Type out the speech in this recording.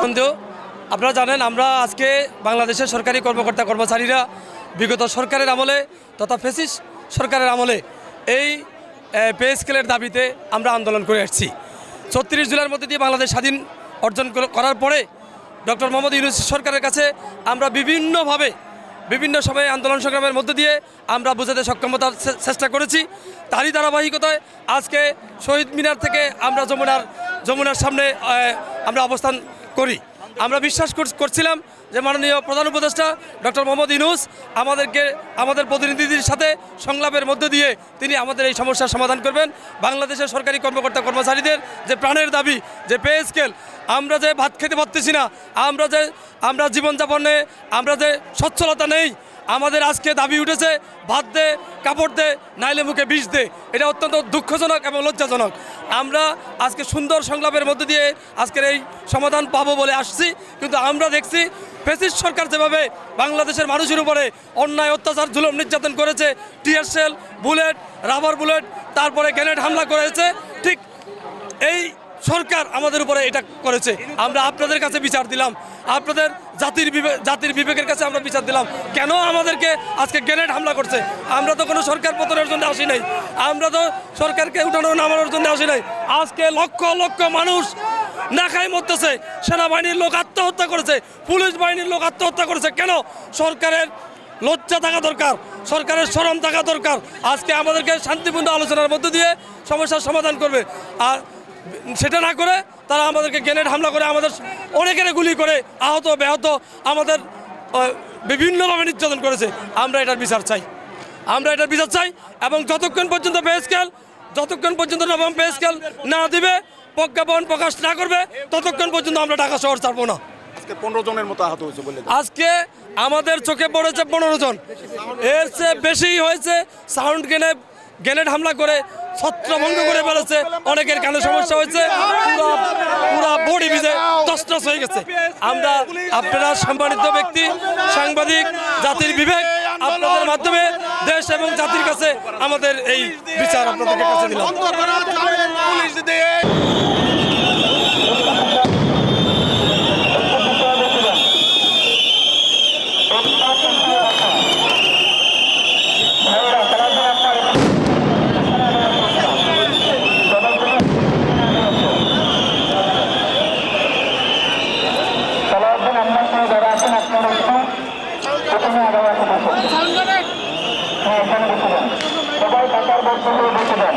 বন্ধু, আপনারা জানেন আমরা আজকে বাংলাদেশের সরকারি কর্মকর্তা কর্মচারীরা বিগত সরকারের আমলে তথা ফ্যাসিস্ট সরকারের আমলে এই পে স্কেলের দাবিতে আমরা আন্দোলন করে আসছি। ৩৬ জুলাইয়ের মধ্যে দিয়ে বাংলাদেশ স্বাধীন অর্জন করার পরে ডক্টর মোহাম্মদ ইউনূস সরকারের কাছে আমরা বিভিন্ন সময়ে আন্দোলন সংগ্রামের মধ্য দিয়ে আমরা বোঝাতে সক্ষমতার চেষ্টা করেছি। তারই ধারাবাহিকতায় আজকে শহীদ মিনার থেকে আমরা যমুনার সামনে আমরা অবস্থান করি। আমরা বিশ্বাস করছিলাম যে মাননীয় প্রধান উপদেষ্টা ডক্টর মোহাম্মদ ইউনূস আমাদের প্রতিনিধিদের সাথে সংলাপের মধ্য দিয়ে তিনি আমাদের এই সমস্যার সমাধান করবেন। বাংলাদেশের সরকারি কর্মকর্তা কর্মচারীদের যে প্রাণের দাবি যে পে স্কেল, আমরা যে ভাত খেতে পারতেছি না, আমরা জীবনযাপনে আমরা যে সচ্ছলতা নেই, আমাদের আজকে দাবি উঠেছে ভাত দে, কাপড় দে, নাইলে মুখে বিষ দে। এটা অত্যন্ত দুঃখজনক এবং লজ্জাজনক। আমরা আজকে সুন্দর সংলাপের মধ্যে দিয়ে আজকের এই সমাধান পাবো বলে আসছি, কিন্তু আমরা দেখছি ফ্যাসিস্ট সরকার যেভাবে বাংলাদেশের মানুষের উপরে অন্যায় অত্যাচার জুলুম নির্যাতন করেছে, tear shell, bullet, rubber bullet, তারপরে গ্রেনেড হামলা করেছে, ঠিক এই সরকার আমাদের উপরে এটা করেছে। আমরা আপনাদের কাছে বিচার দিলাম, আপনাদের জাতির বিবেকের কাছে আমরা বিচার দিলাম, কেন আমাদেরকে আজকে গ্রেনেড হামলা করছে? আমরা তো কোনো সরকার পতনের জন্য আসি নাই, আমরা তো সরকারকে উঠানো নামানোর জন্য আসি নাই। আজকে লক্ষ লক্ষ মানুষ না খাই মরতেছে, সেনাবাহিনীর লোক আত্মহত্যা করেছে, পুলিশ বাহিনীর লোক আত্মহত্যা করেছে। কেন? সরকারের লজ্জা থাকা দরকার, সরকারের শরম থাকা দরকার। আজকে আমাদেরকে শান্তিপূর্ণ আলোচনার মধ্য দিয়ে সমস্যার সমাধান করবে, আর সেটা না করে তারা আমাদেরকে গ্রেনেড হামলা করে, আমাদের অনেকের গুলি করে আহত ব্যাহত আমাদের বিভিন্নভাবে নির্যাতন করেছে। আমরা এটার বিচার চাই এবং যতক্ষণ পর্যন্ত নবম পে স্কেল না দিবে, প্রজ্ঞাপন প্রকাশ না করবে, ততক্ষণ পর্যন্ত আমরা ঢাকা শহর ছাড়বো না। 15 জনের মতো আহত হয়েছে বলে আজকে আমাদের চোখে পড়েছে 15 জন, এর চেয়ে বেশি হয়েছে। সাউন্ড গ্রেনেড হামলা করে ছত্রভঙ্গ করে ফেলেছে, অনেকের কানে সমস্যা হয়েছে, পুরা বডি ভিজে তছনছ হয়ে গেছে। আপনারা সম্মানিত ব্যক্তি, সাংবাদিক, জাতির বিবেক, আপনাদের মাধ্যমে দেশ এবং জাতির কাছে আমাদের এই বিচার আপনাদের কাছে দিলাম। সবাই টাকার বক্তব্য বসে দেন।